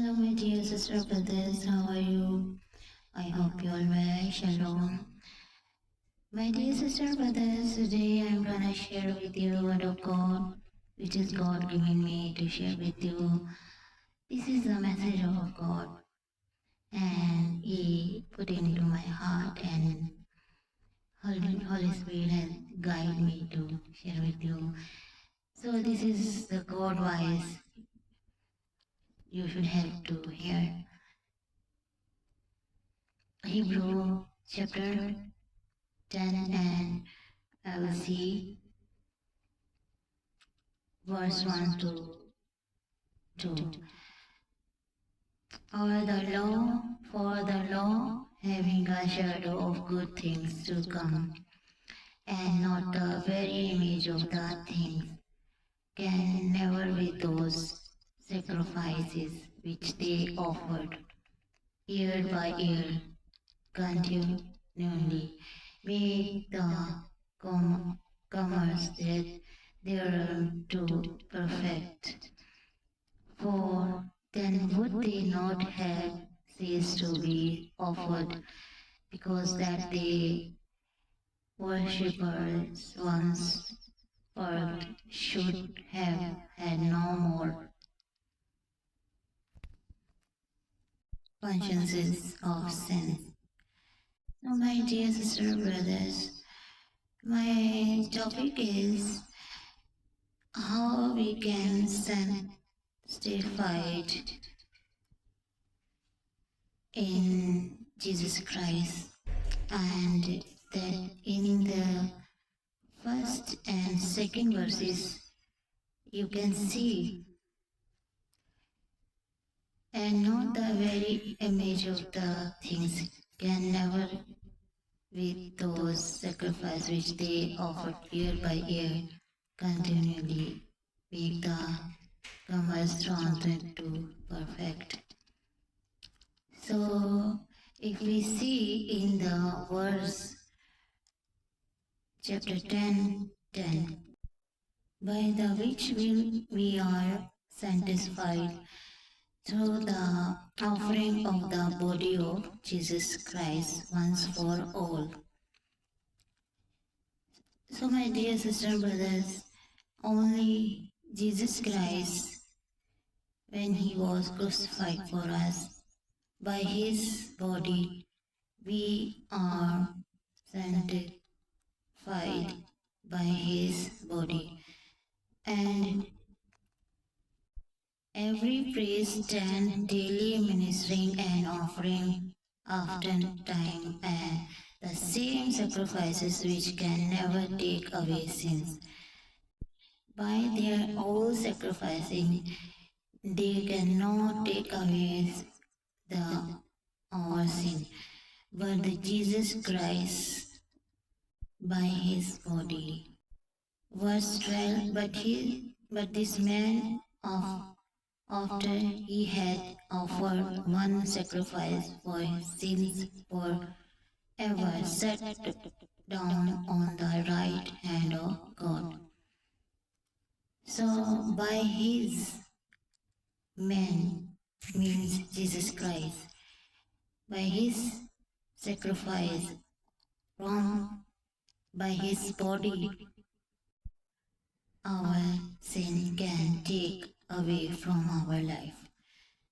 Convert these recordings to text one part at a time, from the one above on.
Hello, my dear sister brothers, how are you? I hope you all well. Shalom. My dear sister brothers, today I'm gonna share with you the word of God, which is God giving me to share with you. This is the message of God, and He put into my heart, and Holy Spirit has guided me to share with you. So this is the God voice you should have to hear. Hebrew chapter 10, and I will see verse 1 to 2. Or the law, for the law, having a shadow of good things to come, and not the very image of the things, can never with those sacrifices which they offered year by year continually make the comers that thereunto to perfect. For then would they not have ceased to be offered, because that the worshippers once purged should have had no more consciences of sin. So, my dear sister brothers, my topic is how we can sanctified in Jesus Christ, and that in the first and second verses you can see, and not the very image of the things can never with those sacrifices which they offered year by year continually make the comers drawn to perfect. So if we see in the verse chapter 10, by the which we are sanctified through the offering of the body of Jesus Christ once for all. So, my dear sister brothers, only Jesus Christ, when he was crucified for us, by his body we are sanctified by his body. And every priest stand daily ministering and offering oftentimes and the same sacrifices which can never take away sins. By their own sacrificing, they cannot take away the our sin. But the Jesus Christ, by his body. Verse 12, but this man after he had offered one sacrifice for his sins forever, sat down on the right hand of God. So by his man means Jesus Christ, by his sacrifice from by his body our sin can take away from our life.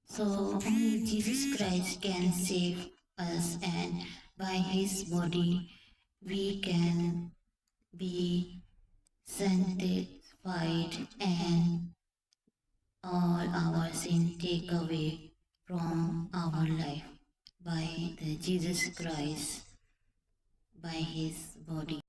So only Jesus Christ can save us, and by his body we can be sanctified and all our sin take away from our life by the Jesus Christ, by his body.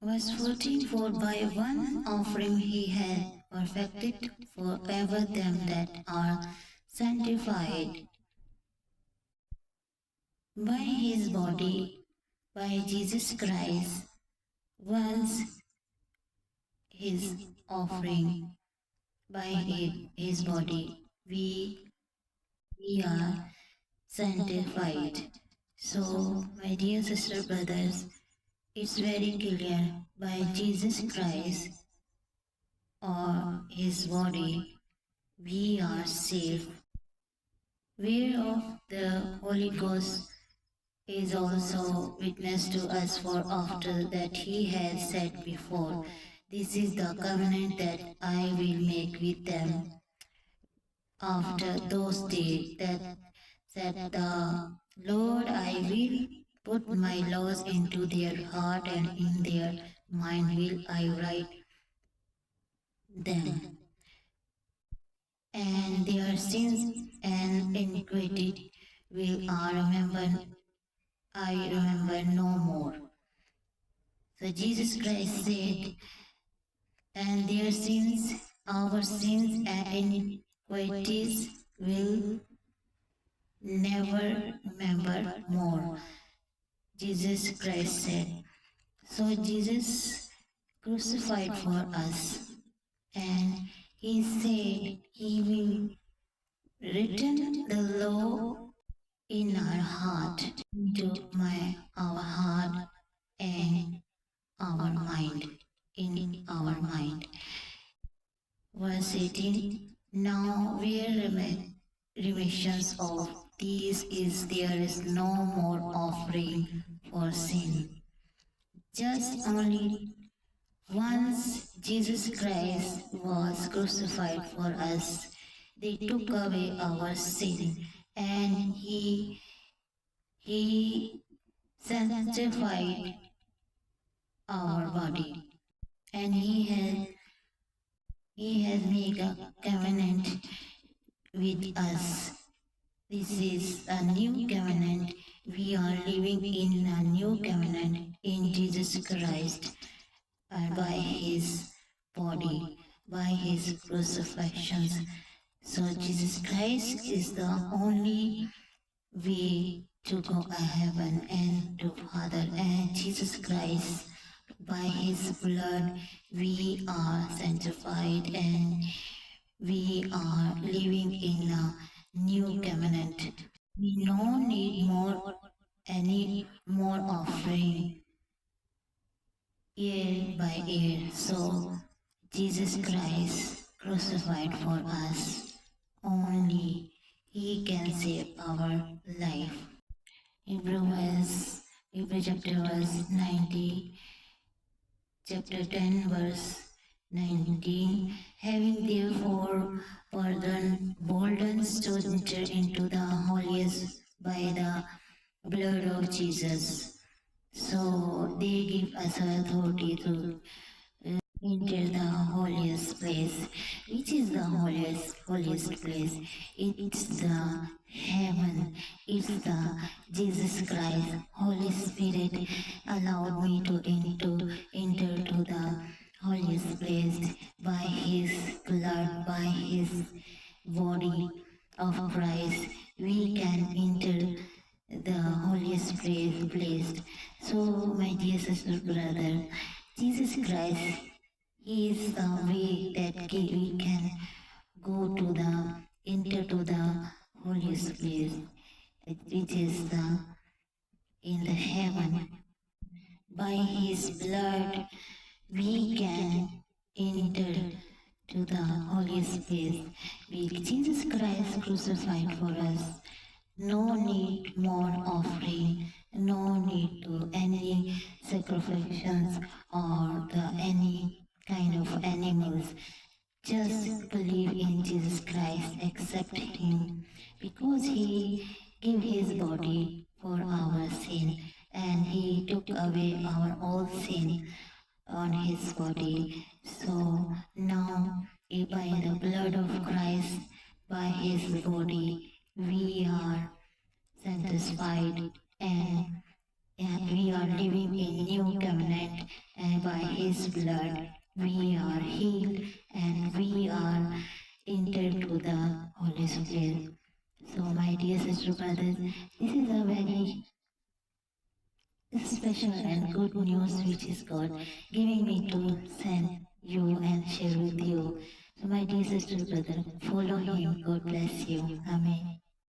Verse 14, for by one offering he had perfected forever them that are sanctified by his body, by Jesus Christ, once his offering by his body, we are sanctified. So, my dear sister brothers, it's very clear by Jesus Christ or his body we are saved. whereof the Holy Ghost is also witness to us, for after that he has said before, this is the covenant that I will make with them after those days, that said the Lord, I will put my laws into their heart, and in their mind will I write them, and their sins and iniquity will I remember no more. So Jesus Christ said, and their sins, our sins and iniquities will never remember more. Jesus Christ said. So Jesus crucified for us, and he said he will written the law in our heart, into our heart and our mind, in our mind. Verse 18, now where remissions of these is, there is no more offering for sin. Just only once Jesus Christ was crucified for us, they took away our sin, and he sanctified our body, and he has made a covenant with us. This is a new covenant. We are living in a new covenant in Jesus Christ, and by his body, by his crucifixions. So Jesus Christ is the only way to go to heaven and to Father. And Jesus Christ, by his blood, we are sanctified, and we are living in a new covenant. We don't need any more offering year by year. So Jesus Christ crucified for us. Only he can save our life. Hebrew chapter verse 90, chapter 10 verse 19, having therefore boldness to enter into the holiest by the blood of Jesus. So they give us authority to enter the holiest place. Which is the holiest place? It's the heaven. It's the Jesus Christ. Holy Spirit allowed me to enter to the holiest place by his blood, by his body of Christ. We can enter the holiest place. So, my dear sister, brother, Jesus Christ is the way that we can go to the enter to the holiest place, which is the in the heaven. By his blood we can enter to the holiest place. With Jesus Christ crucified for us, no need more offering, no need to any sacrifices or the any kind of animals. Just believe in Jesus Christ, accept him, because he gave his body for our sin, and he took away our all sin on his body. So now, by the blood of Christ, by his body, we are satisfied, and we are living in new covenant, and by his blood we are healed, and we are entered to the Holy Spirit. So my dear sister brothers, this is a very special and good news which is God giving me to send you and share with you. So my dear sister brother, follow him. God bless you. Amen.